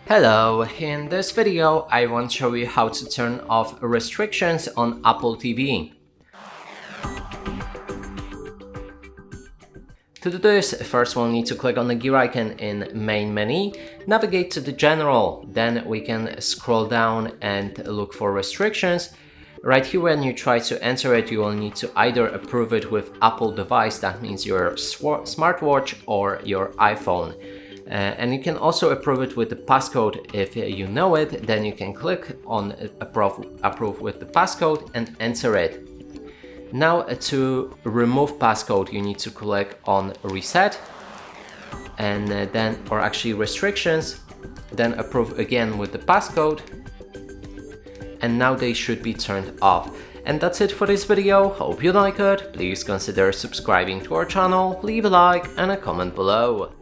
Hello, in this video I want to show you how to turn off restrictions on Apple TV. To do this, first we'll need to click on the gear icon in main menu, navigate to the general, then we can scroll down and look for restrictions. Right here, when you try to enter it, you will need to either approve it with Apple device, that means your smartwatch or your iPhone. And you can also approve it with the passcode. If you know it, then you can click on approve with the passcode and enter it. Now to remove passcode, you need to click on reset and then, or actually restrictions, then approve again with the passcode. And now they should be turned off. And that's it for this video. Hope you like it. Please consider subscribing to our channel, leave a like and a comment below.